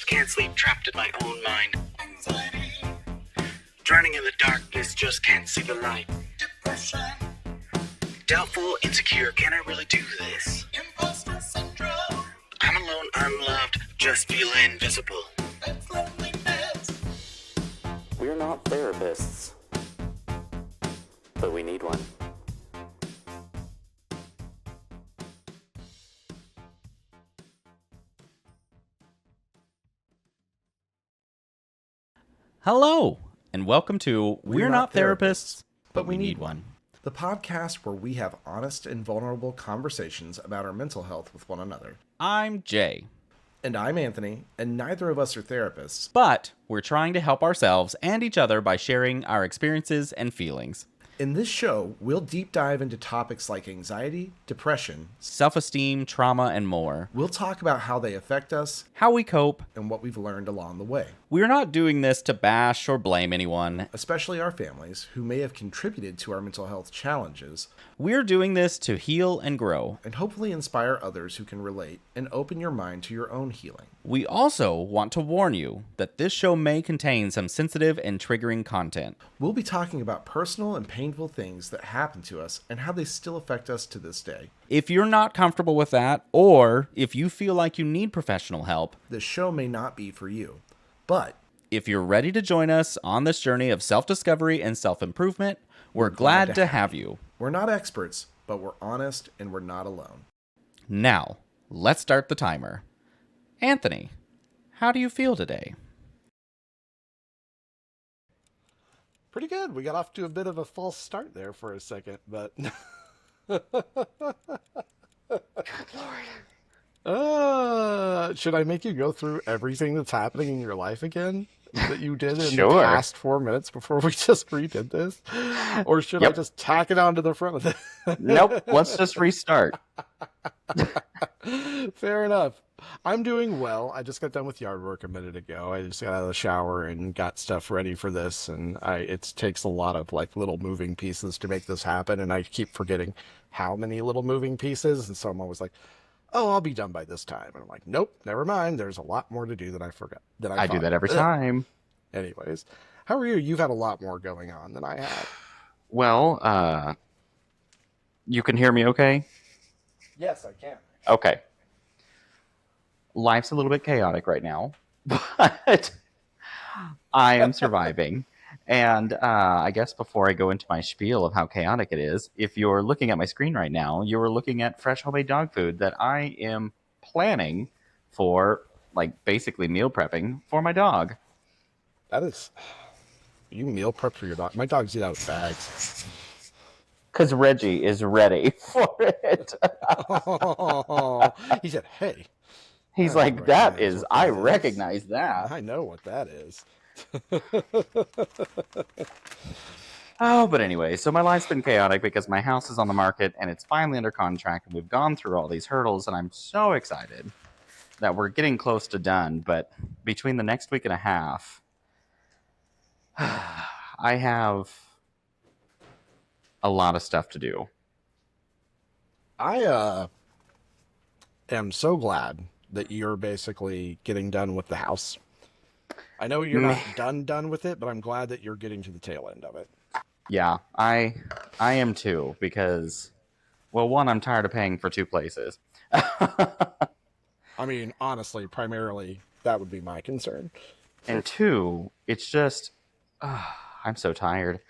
can't sleep, trapped in my own mind. Anxiety. Drowning in the darkness, just can't see the light. Depression. Doubtful, insecure, can I really do this? Imposter syndrome. I'm alone, unloved, just feel invisible. That's loneliness. We're not therapists, but we need one. Hello, and welcome to We're Not Therapists, but we need one. The podcast where we have honest and vulnerable conversations about our mental health with one another. I'm Jay. And I'm Anthony, and neither of us are therapists. But we're trying to help ourselves and each other by sharing our experiences and feelings. In this show, we'll deep dive into topics like anxiety, depression, self-esteem, trauma, and more. We'll talk about how they affect us, how we cope, and what we've learned along the way. We're not doing this to bash or blame anyone, especially our families who may have contributed to our mental health challenges. We're doing this to heal and grow, and hopefully inspire others who can relate and open your mind to your own healing. We also want to warn you that this show may contain some sensitive and triggering content. We'll be talking about personal and painful things that happen to us and how they still affect us to this day. If you're not comfortable with that, or if you feel like you need professional help, this show may not be for you. But if you're ready to join us on this journey of self-discovery and self-improvement, we're glad to have you. We're not experts, but we're honest and we're not alone. Now, let's start the timer. Anthony, how do you feel today? Pretty good. We got off to a bit of a false start there for a second, but... Good Lord. Should I make you go through everything that's happening in your life again that you did in the past 4 minutes before we just redid this? Or should I just tack it on to the front of it? Nope. Let's just restart. Fair enough. I'm doing well. I just got done with yard work a minute ago. I just got out of the shower and got stuff ready for this. And it takes a lot of like little moving pieces to make this happen. And I keep forgetting how many little moving pieces. And so I'm always like, oh, I'll be done by this time. And I'm like, nope, never mind. There's a lot more to do than I forgot. I do that every time. Anyways, how are you? You've had a lot more going on than I have. Well, you can hear me okay? Yes, I can. Okay. Life's a little bit chaotic right now, but I am surviving. And I guess before I go into my spiel of how chaotic it is, if you're looking at my screen right now, you're looking at fresh homemade dog food that I am planning for, like, basically meal prepping for my dog. That is... You meal prep for your dog? My dogs eat out of bags. Because Reggie is ready for it. Oh, he said, hey. He's like, that is, I recognize that. I know what that is. Oh, but anyway, so my life's been chaotic because my house is on the market and it's finally under contract and we've gone through all these hurdles and I'm so excited that we're getting close to done. But between the next week and a half, I have a lot of stuff to do. I am so glad that you're basically getting done with the house. I know you're not done with it, but I'm glad that you're getting to the tail end of it. Yeah, I am too, because, well, one, I'm tired of paying for two places. I mean, honestly, primarily, that would be my concern. And two, it's just, I'm so tired.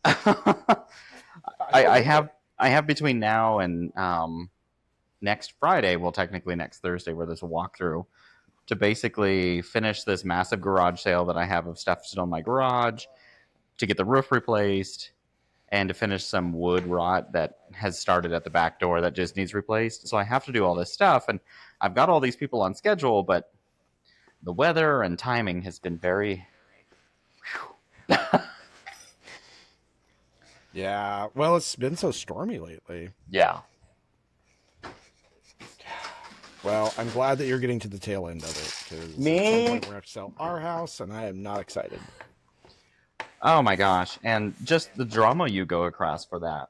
I have between now and next Friday, well, technically next Thursday, where there's a walkthrough, to basically finish this massive garage sale that I have of stuff still in my garage, to get the roof replaced, and to finish some wood rot that has started at the back door that just needs replaced. So I have to do all this stuff, and I've got all these people on schedule, but the weather and timing has been very... Yeah, well, it's been so stormy lately. Yeah. Well, I'm glad that you're getting to the tail end of it, because Me? at some point we're going to have to sell our house, and I am not excited. Oh my gosh, and just the drama you go across for that.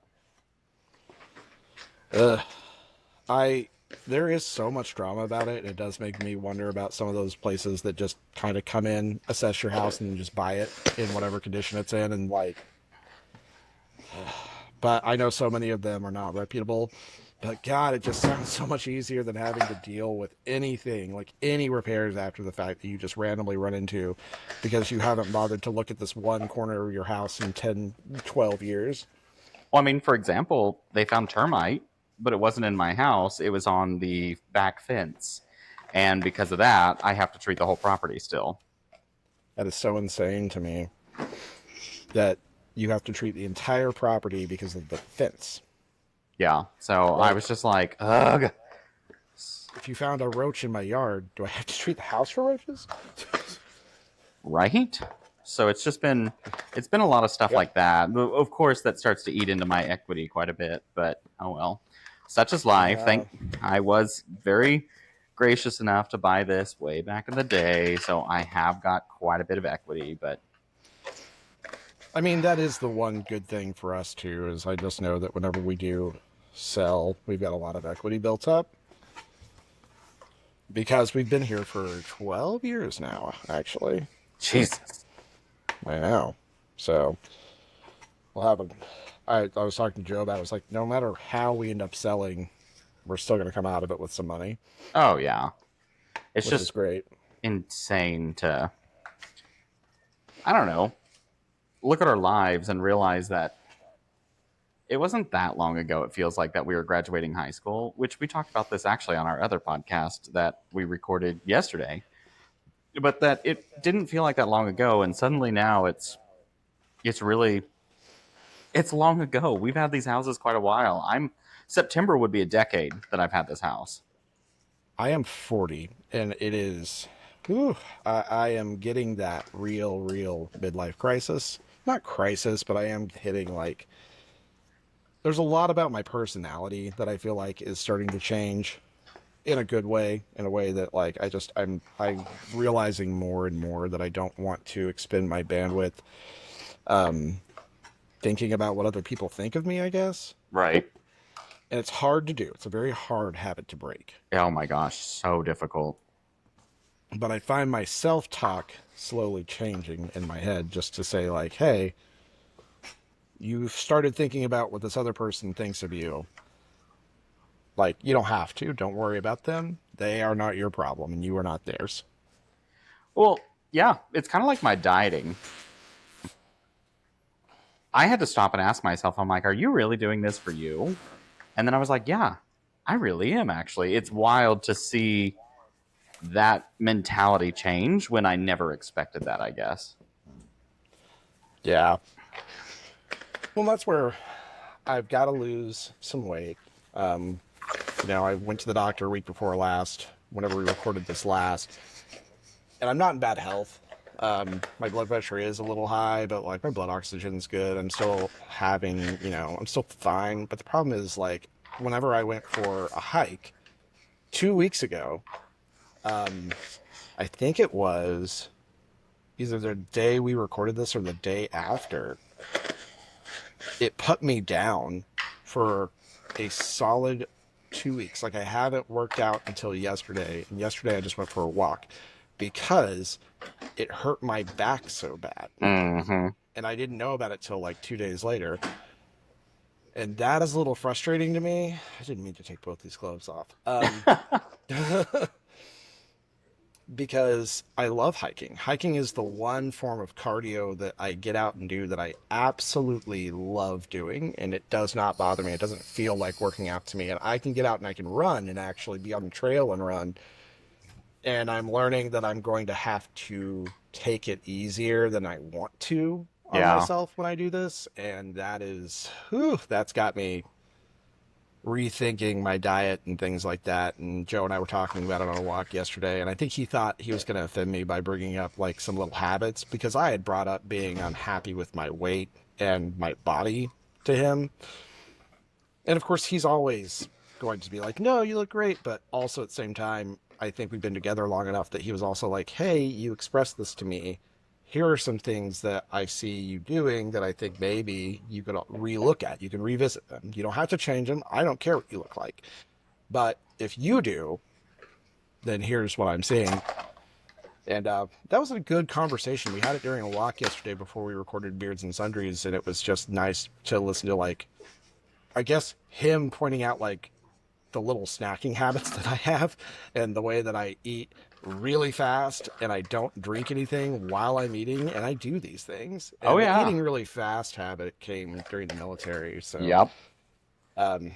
There is so much drama about it. It does make me wonder about some of those places that just kind of come in, assess your house, and just buy it in whatever condition it's in. And like, but I know so many of them are not reputable. But God, it just sounds so much easier than having to deal with anything, like any repairs after the fact that you just randomly run into because you haven't bothered to look at this one corner of your house in 10, 12 years. Well, I mean, for example, they found termite, but it wasn't in my house. It was on the back fence. And because of that, I have to treat the whole property still. That is so insane to me that you have to treat the entire property because of the fence. Yeah. So I was just like, ugh. If you found a roach in my yard, do I have to treat the house for roaches? Right? So it's been a lot of stuff like that. Of course, that starts to eat into my equity quite a bit, but oh well. Such is life. I was very gracious enough to buy this way back in the day, so I have got quite a bit of equity, but I mean, that is the one good thing for us too, is I just know that whenever we do sell, we've got a lot of equity built up. Because we've been here for 12 years now, actually. Jesus. I know. So, we'll have a... I was talking to Joe about it. I was like, no matter how we end up selling, we're still going to come out of it with some money. Oh, yeah. It's which just is great. Insane to, I don't know, look at our lives and realize that it wasn't that long ago, it feels like, that we were graduating high school, which we talked about this actually on our other podcast that we recorded yesterday. But that it didn't feel like that long ago, and suddenly now it's long ago. We've had these houses quite a while. September would be a decade that I've had this house. I am 40, and it is... Ooh, I am getting that real midlife crisis. Not crisis, but I am hitting, like... There's a lot about my personality that I feel like is starting to change in a good way, in a way that, like, I'm realizing more and more that I don't want to expend my bandwidth thinking about what other people think of me, I guess. Right. And it's hard to do. It's a very hard habit to break. Oh my gosh, so difficult. But I find my self-talk slowly changing in my head just to say, like, hey, you've started thinking about what this other person thinks of you. Like, you don't have to. Don't worry about them. They are not your problem, and you are not theirs. Well, yeah, it's kind of like my dieting. I had to stop and ask myself, I'm like, are you really doing this for you? And then I was like, yeah, I really am, actually. It's wild to see that mentality change when I never expected that, I guess. Yeah. Well, that's where I've got to lose some weight. I went to the doctor a week before last, whenever we recorded this last, and I'm not in bad health. My blood pressure is a little high, but like my blood oxygen's good. I'm still having, I'm still fine. But the problem is, like, whenever I went for a hike 2 weeks ago, I think it was either the day we recorded this or the day after, it put me down for a solid 2 weeks. Like, I haven't worked out until yesterday, and yesterday I just went for a walk because it hurt my back so bad. Mm-hmm. And I didn't know about it till like 2 days later. And that is a little frustrating to me. I didn't mean to take both these gloves off. Because I love hiking. Hiking is the one form of cardio that I get out and do that I absolutely love doing, and it does not bother me. It doesn't feel like working out to me. And I can get out and I can run and actually be on the trail and run. And I'm learning that I'm going to have to take it easier than I want to on myself when I do this. And that's got me rethinking my diet and things like that. And Joe and I were talking about it on a walk yesterday, and I think he thought he was going to offend me by bringing up like some little habits, because I had brought up being unhappy with my weight and my body to him. And of course, he's always going to be like, no, you look great. But also at the same time, I think we've been together long enough that he was also like, hey, you expressed this to me. Here are some things that I see you doing that I think maybe you could relook at. You can revisit them. You don't have to change them. I don't care what you look like. But if you do, then here's what I'm saying. And that was a good conversation. We had it during a walk yesterday before we recorded Beards and Sundries, and it was just nice to listen to, like, I guess him pointing out, like, the little snacking habits that I have and the way that I eat really fast and I don't drink anything while I'm eating, and I do these things. And Oh, the yeah. eating really fast habit came during the military. So, Yep. Um,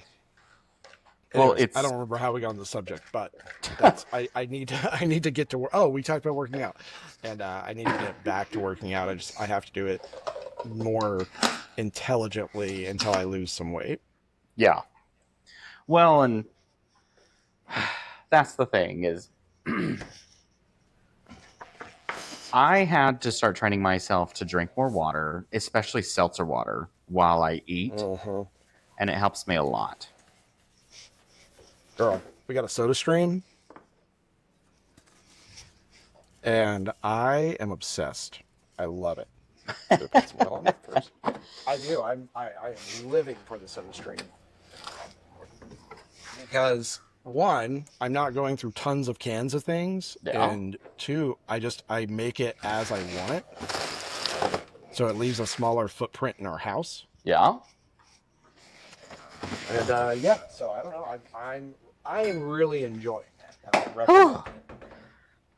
Well, anyways, it's I don't remember how we got on the subject, but that's I need to get to work. Oh, we talked about working out, and I need to get back to working out. I have to do it more intelligently until I lose some weight. yeah. Well, and that's the thing is, I had to start training myself to drink more water, especially seltzer water, while I eat, and it helps me a lot. Girl, we got a soda stream, and I am obsessed. I love it. Should put some oil on it first. I do. I am living for the soda stream because, one, I'm not going through tons of cans of things, Yeah. and two, I make it as I want it, so it leaves a smaller footprint in our house. Yeah. And yeah, so I don't know. I am really enjoying it. And I recommend it.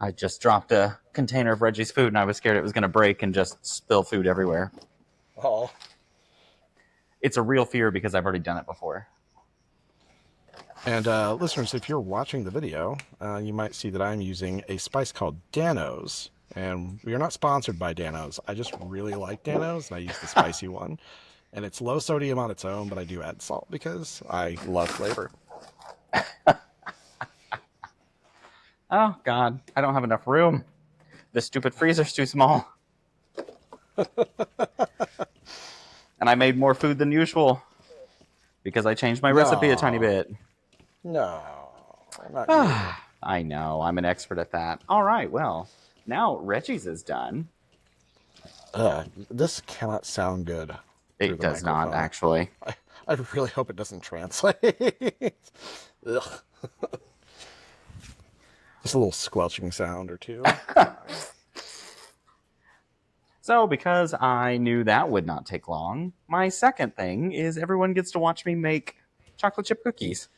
I just dropped a container of Reggie's food, and I was scared it was going to break and just spill food everywhere. Oh. It's a real fear because I've already done it before. And listeners, if you're watching the video, you might see that I'm using a spice called Danos. And we are not sponsored by Danos. I just really like Danos, and I use the spicy one. And it's low sodium on its own, but I do add salt because I love flavor. Oh, God. I don't have enough room. This stupid freezer's too small. And I made more food than usual because I changed my recipe a tiny bit. No, I'm not good. I know. I'm an expert at that. All right. Well, now Reggie's is done. This cannot sound good. through It the does not, microphone. actually. I really hope it doesn't translate. Ugh. Just a little squelching sound or two. So, because I knew that would not take long, my second thing is everyone gets to watch me make chocolate chip cookies.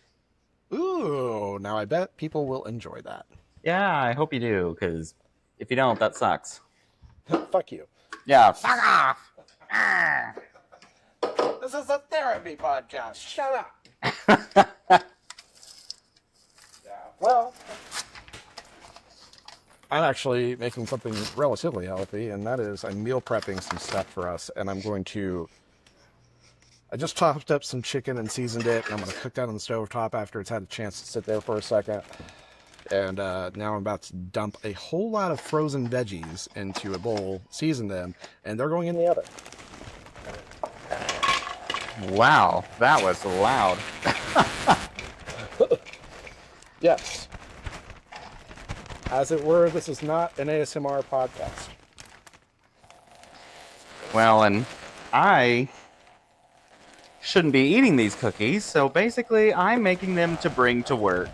Ooh, now I bet people will enjoy that. Yeah, I hope you do, because if you don't, that sucks. Fuck you. Yeah, fuck off! Ah. This is a therapy podcast. Shut up. Yeah, well, I'm actually making something relatively healthy, and that is I'm meal prepping some stuff for us, and I just chopped up some chicken and seasoned it, and I'm going to cook that on the stovetop after it's had a chance to sit there for a second. And now I'm about to dump a whole lot of frozen veggies into a bowl, season them, and they're going in the oven. Wow, that was loud. Yes. As it were, this is not an ASMR podcast. Well, and I shouldn't be eating these cookies, so basically I'm making them to bring to work.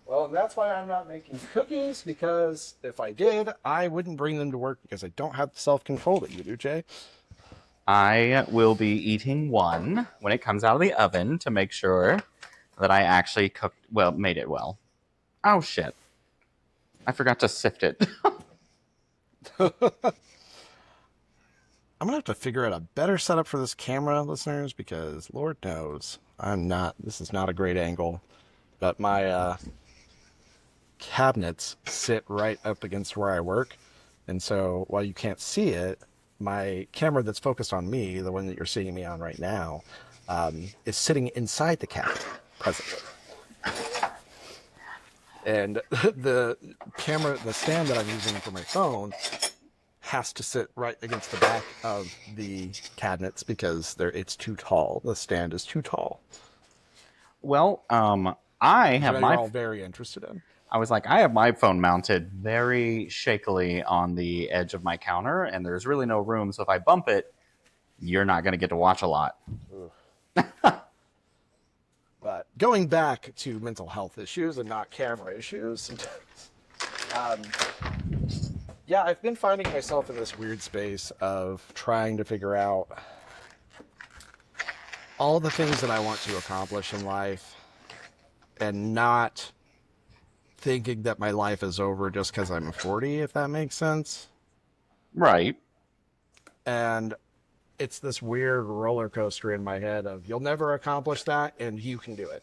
Well, and that's why I'm not making cookies, because if I did, I wouldn't bring them to work because I don't have the self-control that you do, Jay. I will be eating one when it comes out of the oven to make sure that I actually made it well. Oh, shit. I forgot to sift it. I'm going to have to figure out a better setup for this camera, listeners, because Lord knows this is not a great angle, but my cabinets sit right up against where I work. And so while you can't see it, my camera that's focused on me, the one that you're seeing me on right now, is sitting inside the cabinet presently. And the stand that I'm using for my phone has to sit right against the back of the cabinets because it's too tall. The stand is too tall. Well, I have That my... you're all very interested in. I was like, I have my phone mounted very shakily on the edge of my counter, and there's really no room, so if I bump it, you're not going to get to watch a lot. But going back to mental health issues and not camera issues, um, yeah, I've been finding myself in this weird space of trying to figure out all the things that I want to accomplish in life and not thinking that my life is over just because I'm 40, if that makes sense. Right. And it's this weird roller coaster in my head of you'll never accomplish that and you can do it.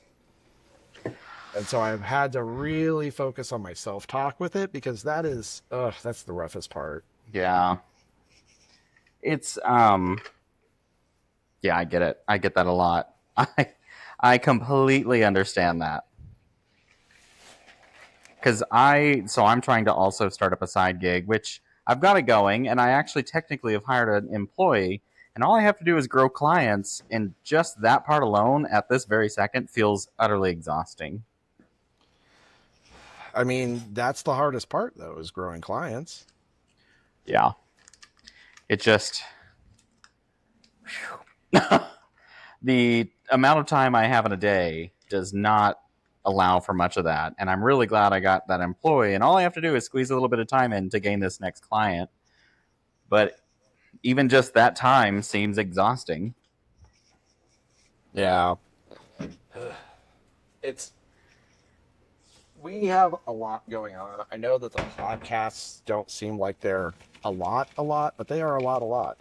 And so I've had to really focus on my self-talk with it because that's the roughest part. Yeah. It's yeah, I get it. I get that a lot. I completely understand that. Because I'm trying to also start up a side gig, which I've got it going, and I actually technically have hired an employee, and all I have to do is grow clients, and just that part alone at this very second feels utterly exhausting. I mean, that's the hardest part, though, is growing clients. Yeah. It just the amount of time I have in a day does not allow for much of that. And I'm really glad I got that employee. And all I have to do is squeeze a little bit of time in to gain this next client. But even just that time seems exhausting. Yeah. We have a lot going on. I know that the podcasts don't seem like they're a lot, but they are a lot.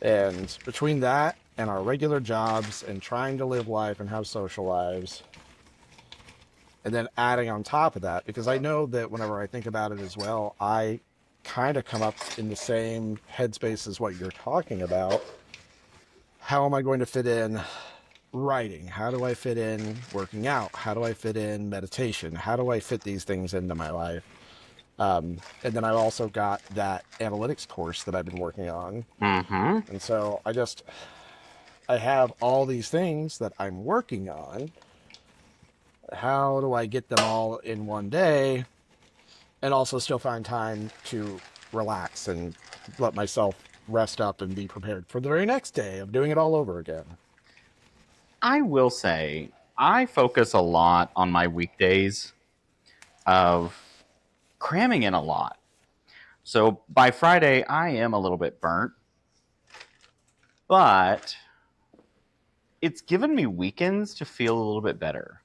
And between that and our regular jobs and trying to live life and have social lives, and then adding on top of that, because I know that whenever I think about it as well, I kind of come up in the same headspace as what you're talking about. How am I going to fit in writing? How do I fit in working out? How do I fit in meditation? How do I fit these things into my life? And then I've also got that analytics course that I've been working on. Mm-hmm. And so I have all these things that I'm working on. How do I get them all in one day and also still find time to relax and let myself rest up and be prepared for the very next day of doing it all over again? I will say, I focus a lot on my weekdays of cramming in a lot. So by Friday, I am a little bit burnt, but it's given me weekends to feel a little bit better.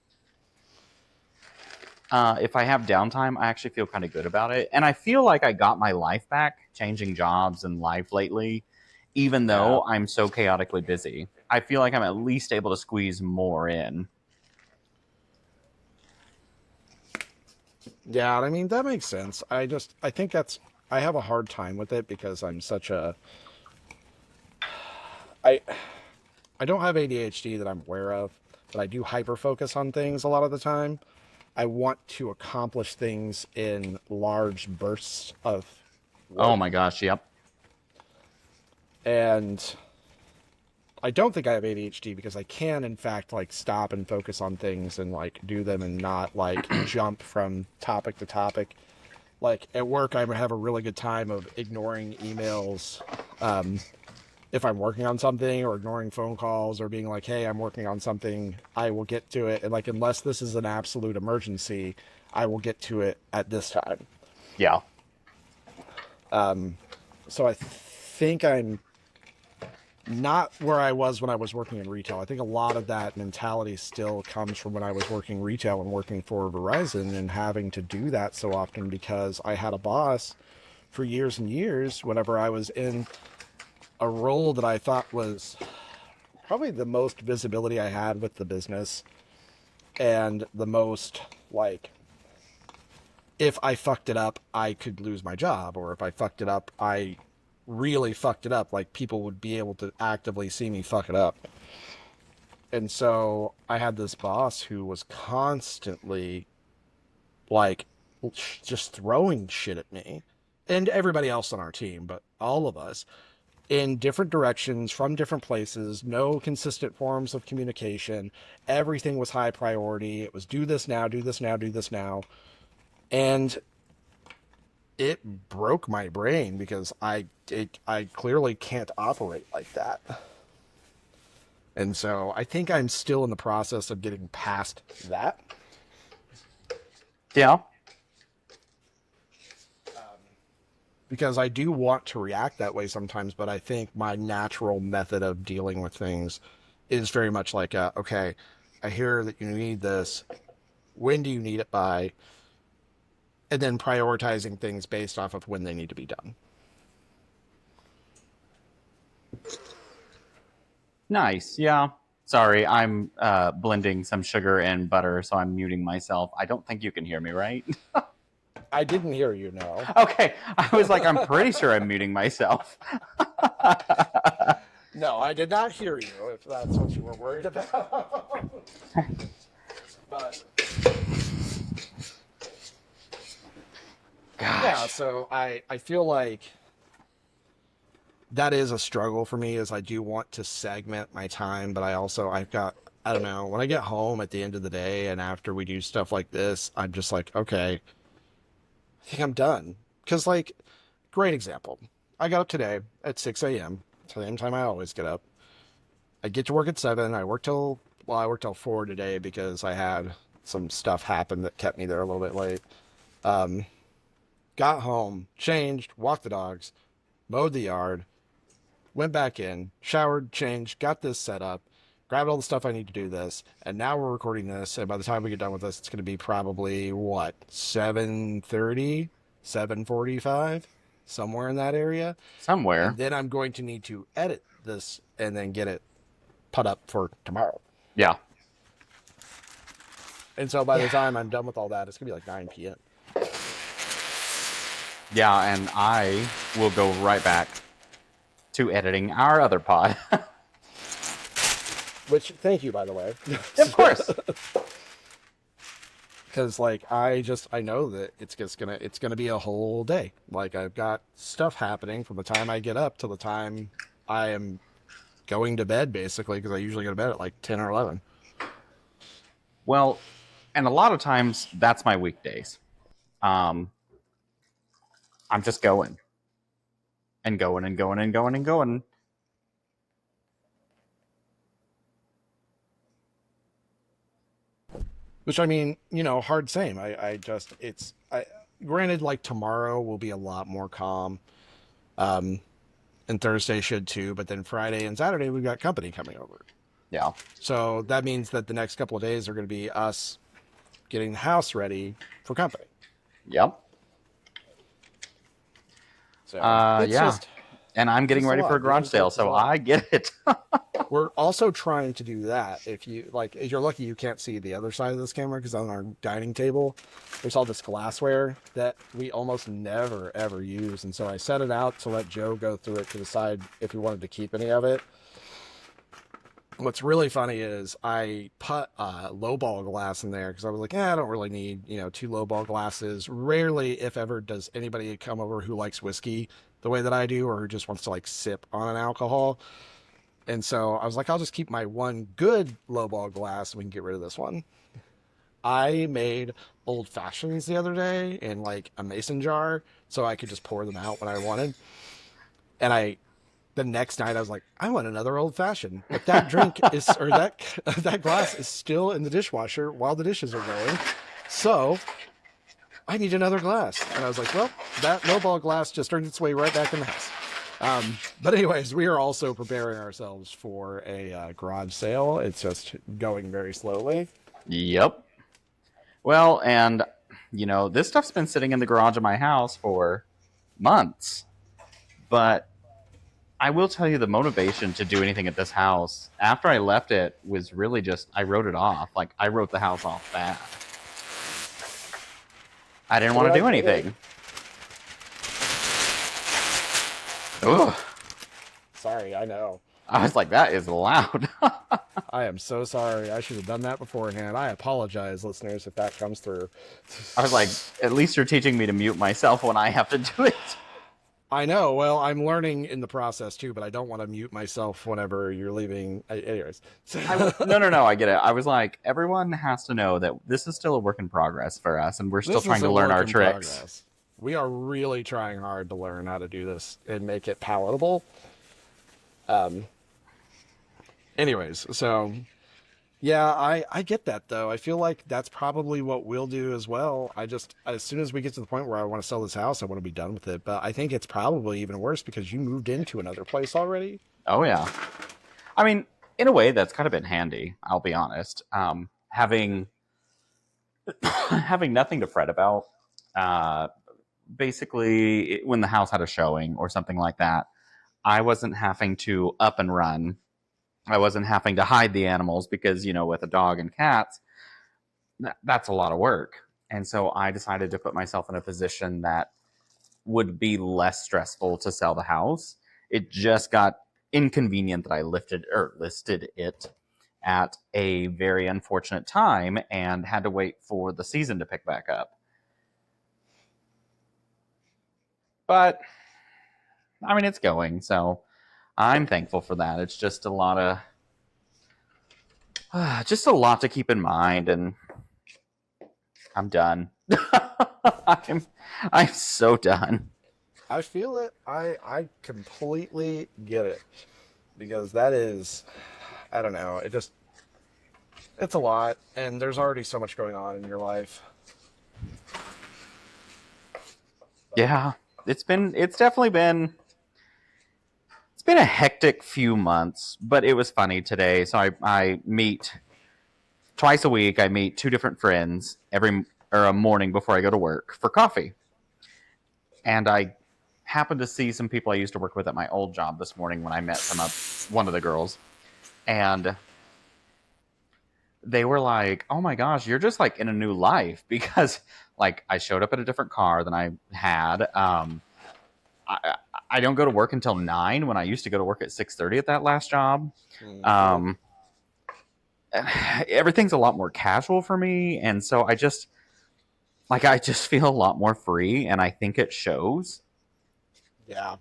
If I have downtime, I actually feel kind of good about it. And I feel like I got my life back changing jobs and life lately, even though I'm so chaotically busy. I feel like I'm at least able to squeeze more in. Yeah, I mean, that makes sense. I think I have a hard time with it because I, I don't have ADHD that I'm aware of, but I do hyper focus on things a lot of the time. I want to accomplish things in large bursts of Oh work. my gosh, yep. And I don't think I have ADHD because I can, in fact, like stop and focus on things and like do them and not like jump from topic to topic. Like at work, I have a really good time of ignoring emails if I'm working on something, or ignoring phone calls, or being like, hey, I'm working on something, I will get to it. And like, unless this is an absolute emergency, I will get to it at this time. Yeah. So I think I'm not where I was when I was working in retail. I think a lot of that mentality still comes from when I was working retail and working for Verizon and having to do that so often because I had a boss for years and years whenever I was in a role that I thought was probably the most visibility I had with the business and the most like, if I fucked it up, I could lose my job, or if I fucked it up, I really fucked it up. Like people would be able to actively see me fuck it up. And so I had this boss who was constantly like just throwing shit at me and everybody else on our team, but all of us in different directions from different places, no consistent forms of communication. Everything was high priority. It was do this now, do this now, do this now. And it broke my brain because I clearly can't operate like that. And so I think I'm still in the process of getting past that. Yeah. Because I do want to react that way sometimes, but I think my natural method of dealing with things is very much like, okay, I hear that you need this. When do you need it by? And then prioritizing things based off of when they need to be done. Nice. Yeah. Sorry, I'm blending some sugar and butter, so I'm muting myself. I don't think you can hear me, right? I didn't hear you, no. Okay. I was like, I'm pretty sure I'm muting myself. No, I did not hear you, if that's what you were worried about. But yeah, so I feel like that is a struggle for me, is I do want to segment my time, but I've got, I don't know, when I get home at the end of the day and after we do stuff like this, I'm just like, okay, I think I'm done. Because, like, great example. I got up today at 6 a.m., same time I always get up. I get to work at 7. I worked till 4 today because I had some stuff happen that kept me there a little bit late. Got home, changed, walked the dogs, mowed the yard, went back in, showered, changed, got this set up, grabbed all the stuff I need to do this, and now we're recording this, and by the time we get done with this, it's going to be probably, 7:30, 7:45, somewhere in that area. Somewhere. And then I'm going to need to edit this and then get it put up for tomorrow. Yeah. And so by the time I'm done with all that, it's going to be like 9 p.m. Yeah, and I will go right back to editing our other pod. Which, thank you, by the way. Of course. Because, like, I know that it's gonna be a whole day. Like, I've got stuff happening from the time I get up to the time I am going to bed, basically, because I usually go to bed at like 10 or 11. Well, and a lot of times that's my weekdays. I'm just going and going and going and going and going. Which, I mean, hard same. Granted, like, tomorrow will be a lot more calm. And Thursday should too, but then Friday and Saturday we've got company coming over. Yeah. So that means that the next couple of days are going to be us getting the house ready for company. Yep. So yeah. And I'm getting ready for a garage sale, so I get it. We're also trying to do that. If you're lucky, you can't see the other side of this camera, because on our dining table, there's all this glassware that we almost never, ever use. And so I set it out to let Joe go through it to decide if he wanted to keep any of it. What's really funny is I put lowball glass in there because I was like, I don't really need, 2 lowball glasses. Rarely, if ever, does anybody come over who likes whiskey the way that I do, or who just wants to like sip on an alcohol. And so I was like, I'll just keep my one good lowball glass and we can get rid of this one. I made old fashions the other day in like a mason jar so I could just pour them out when I wanted. And the next night I was like, I want another old fashioned, but that that glass is still in the dishwasher while the dishes are going. So I need another glass. And I was like, well, that lowball glass just earned its way right back in the house. But anyways, we are also preparing ourselves for a garage sale. It's just going very slowly. Yep. Well, and, this stuff's been sitting in the garage of my house for months. But I will tell you, the motivation to do anything at this house, after I left it, was really just, I wrote it off. Like, I wrote the house off bad. I didn't want to do anything. Ugh. Sorry, I know. I was like, that is loud. I am so sorry. I should have done that beforehand. I apologize, listeners, if that comes through. I was like, at least you're teaching me to mute myself when I have to do it. I know. Well, I'm learning in the process too, but I don't want to mute myself whenever you're leaving. Anyways. No. I get it. I was like, everyone has to know that this is still a work in progress for us, and we're still trying to learn our tricks. Progress. We are really trying hard to learn how to do this and make it palatable. And Anyways, so yeah, I get that though. I feel like that's probably what we'll do as well. I just, as soon as we get to the point where I want to sell this house, I want to be done with it. But I think it's probably even worse because you moved into another place already. Oh yeah. I mean, in a way, that's kind of been handy. I'll be honest. Having having nothing to fret about. Uh, Basically, when the house had a showing or something like that, I wasn't having to up and run. I wasn't having to hide the animals because, with a dog and cats, that's a lot of work. And so I decided to put myself in a position that would be less stressful to sell the house. It just got inconvenient that I listed it at a very unfortunate time and had to wait for the season to pick back up. But I mean, it's going, so I'm thankful for that. It's just a lot of to keep in mind, and I'm done. I'm so done. I feel it. I completely get it because that is, I don't know. It's a lot, and there's already so much going on in your life. Yeah, it's definitely been a hectic few months, but it was funny today. So I meet twice a week. I meet two different friends a morning before I go to work for coffee. And I happened to see some people I used to work with at my old job this morning when I met one of the girls. And they were like, "Oh my gosh, you're just like in a new life," because like I showed up in a different car than I had. I, I don't go to work until 9 when I used to go to work at 6:30 at that last job. Um, Everything's a lot more casual for me, and so I just feel a lot more free, and I think it shows. Yeah.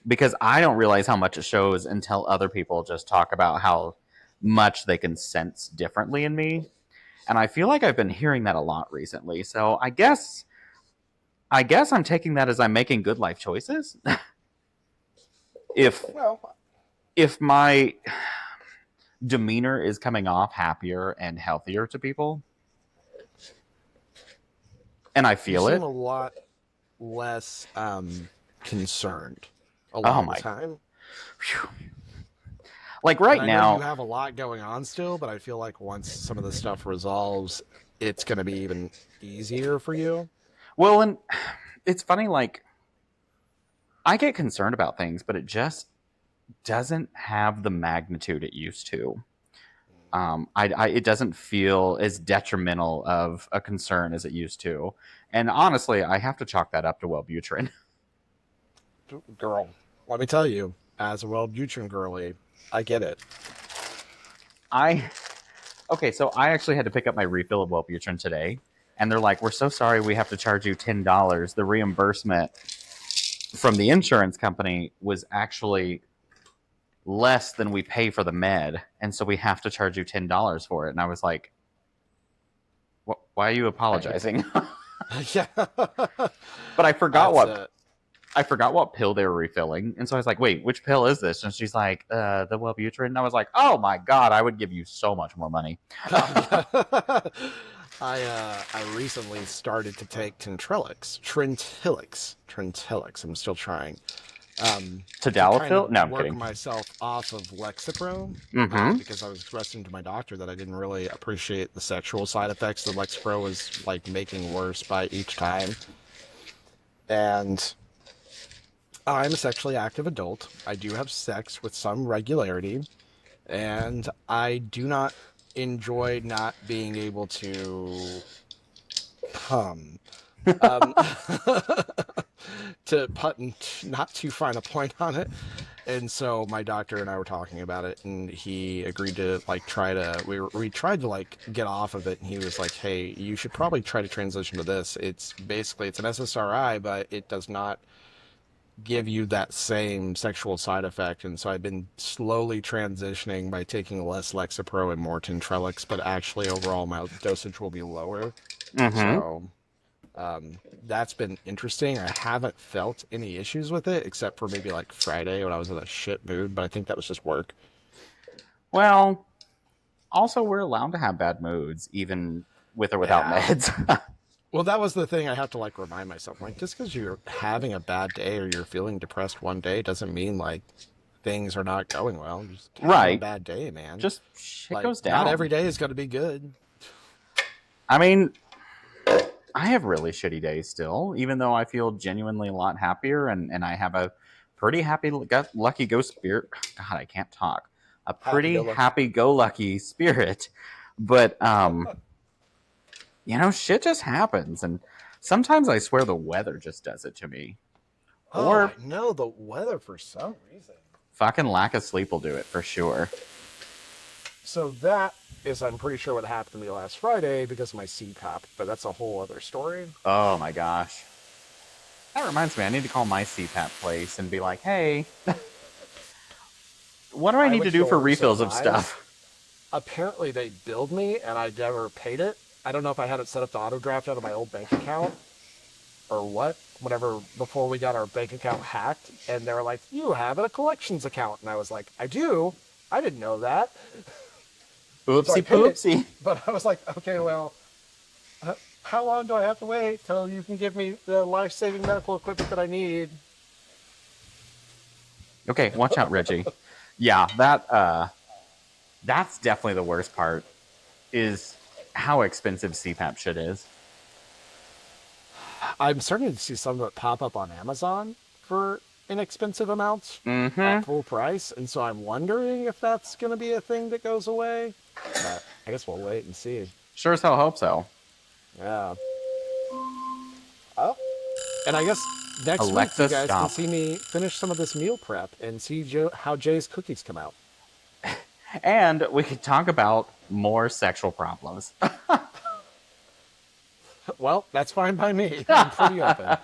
Because I don't realize how much it shows until other people just talk about how much they can sense differently in me. And I feel like I've been hearing that a lot recently. So I guess I'm taking that as I'm making good life choices. if Well, if my demeanor is coming off happier and healthier to people, and I you feel seem it. a lot less concerned a Oh lot of the my. time. Whew. Like right And I know now, you have a lot going on still, but I feel like once some of the stuff resolves, it's going to be even easier for you. well, and it's funny, like I get concerned about things, but it just doesn't have the magnitude it used to. It doesn't feel as detrimental of a concern as it used to. And honestly, I have to chalk that up to Wellbutrin. Girl, let me tell you, as a Wellbutrin girly, I get it. I Okay, so I actually had to pick up my refill of Wellbutrin today, and they're like, "We're so sorry, we have to charge you $10." The reimbursement from the insurance company was actually less than we pay for the med, and so we have to charge you $10 for it. And I was like, "Why are you apologizing?" Yeah. But That's it. I forgot what pill they were refilling, and so I was like, "Wait, which pill is this?" And she's like, "The Wellbutrin." And I was like, "Oh my god, I would give you so much more money." I recently started to take Trintellix. I'm still trying. To kind Tadalafil? of No, I'm work kidding. myself off of Lexapro, Mm-hmm. because I was expressing to my doctor that I didn't really appreciate the sexual side effects that Lexapro was like making worse by each time. And I'm a sexually active adult. I do have sex with some regularity, and I do not enjoy not being able to come. Um, to put not too fine a point on it. And so my doctor and I were talking about it, and he agreed to like we tried to like get off of it, and he was like, "Hey, you should probably try to transition to this. It's an SSRI, but it does not give you that same sexual side effect." And so I've been slowly transitioning by taking less Lexapro and more Tentrelix, but actually overall my dosage will be lower. Mm-hmm. So that's been interesting. I haven't felt any issues with it except for maybe like Friday when I was in a shit mood, but I think that was just work. Well, also we're allowed to have bad moods, even with or without Yeah. meds. Well, that was the thing I have to like remind myself. Like, just because you're having a bad day or you're feeling depressed one day doesn't mean like things are not going well. You're just having a Right. bad day, man. Just shit like, goes down. not every day is going to be good. I mean, I have really shitty days still, even though I feel genuinely a lot happier and I have a pretty lucky go spirit. God, I can't talk. A pretty Happy-go-lucky. happy-go-lucky spirit. But, shit just happens. And sometimes I swear the weather just does it to me. Or I know the weather for some reason. fucking lack of sleep will do it for sure. So that is, I'm pretty sure, what happened to me last Friday because of my CPAP, but that's a whole other story. Oh my gosh. That reminds me, I need to call my CPAP place and be like, hey, what do I need to do for refills of stuff? Apparently they billed me and I never paid it. I don't know if I had it set up to auto draft out of my old bank account or what, whatever, before we got our bank account hacked. And they were like, you have a collections account. And I was like, I do? I didn't know that. Oopsie So I paid it, poopsie. but I was like, okay, well, how long do I have to wait till you can give me the life-saving medical equipment that I need? Okay, watch out, Reggie. Yeah, that's definitely the worst part, is how expensive CPAP shit is. I'm starting to see some of it pop up on Amazon for inexpensive amounts at full price, and so I'm wondering if that's going to be a thing that goes away. But I guess we'll wait and see. Sure as hell hope so. Yeah. Oh. And I guess next Alexa, week you guys stop. can see me finish some of this meal prep and see how Jay's cookies come out. And we could talk about more sexual problems. Well, that's fine by me. I'm pretty open.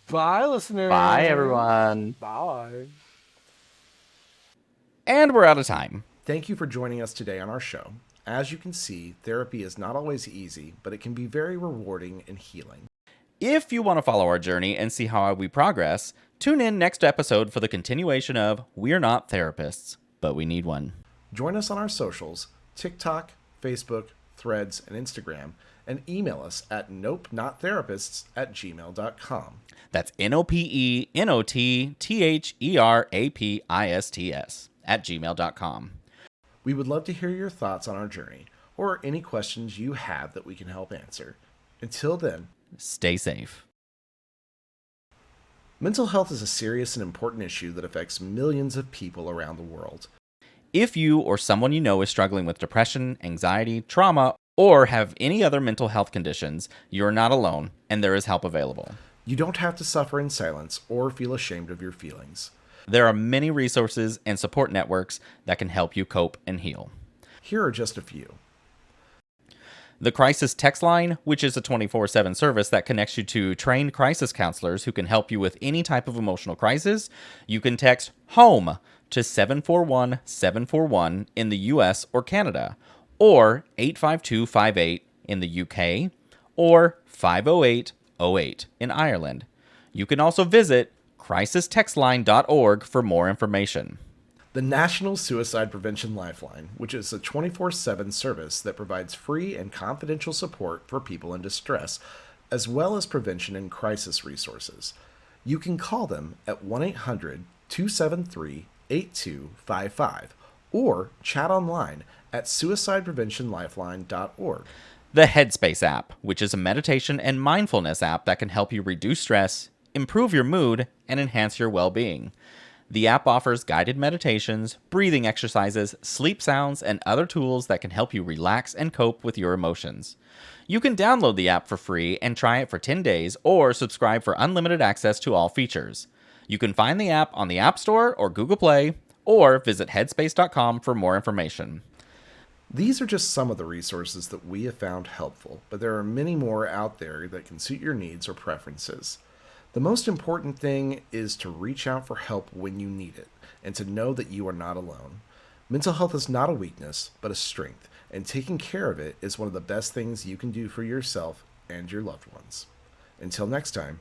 Bye, listeners. Bye, everyone. Bye. And we're out of time. Thank you for joining us today on our show. As you can see, therapy is not always easy, but it can be very rewarding and healing. If you want to follow our journey and see how we progress, tune in next episode for the continuation of We're Not Therapists, but We Need One. Join us on our socials, TikTok, Facebook, Threads, and Instagram, and email us at nopenotttherapists@gmail.com. That's NOPENOTTHERAPISTS @gmail.com. We would love to hear your thoughts on our journey, or any questions you have that we can help answer. Until then, Stay safe. mental health is a serious and important issue that affects millions of people around the world. If you or someone you know is struggling with depression, anxiety, trauma, or have any other mental health conditions, you're not alone, and there is help available. You don't have to suffer in silence or feel ashamed of your feelings. There are many resources and support networks that can help you cope and heal. Here are just a few. The Crisis Text Line, which is a 24/7 service that connects you to trained crisis counselors who can help you with any type of emotional crisis. You can text HOME to 741-741 in the US or Canada, or 85258 in the UK, or 50808 in Ireland. You can also visit crisistextline.org for more information. The National Suicide Prevention Lifeline, which is a 24/7 service that provides free and confidential support for people in distress, as well as prevention and crisis resources. You can call them at 1-800-273-8255 or chat online at suicidepreventionlifeline.org. The Headspace app, which is a meditation and mindfulness app that can help you reduce stress, improve your mood, and enhance your well-being. The app offers guided meditations, breathing exercises, sleep sounds, and other tools that can help you relax and cope with your emotions. You can download the app for free and try it for 10 days or subscribe for unlimited access to all features. You can find the app on the App Store or Google Play, or visit headspace.com for more information. These are just some of the resources that we have found helpful, but there are many more out there that can suit your needs or preferences. The most important thing is to reach out for help when you need it, and to know that you are not alone. Mental health is not a weakness, but a strength, and taking care of it is one of the best things you can do for yourself and your loved ones. Until next time,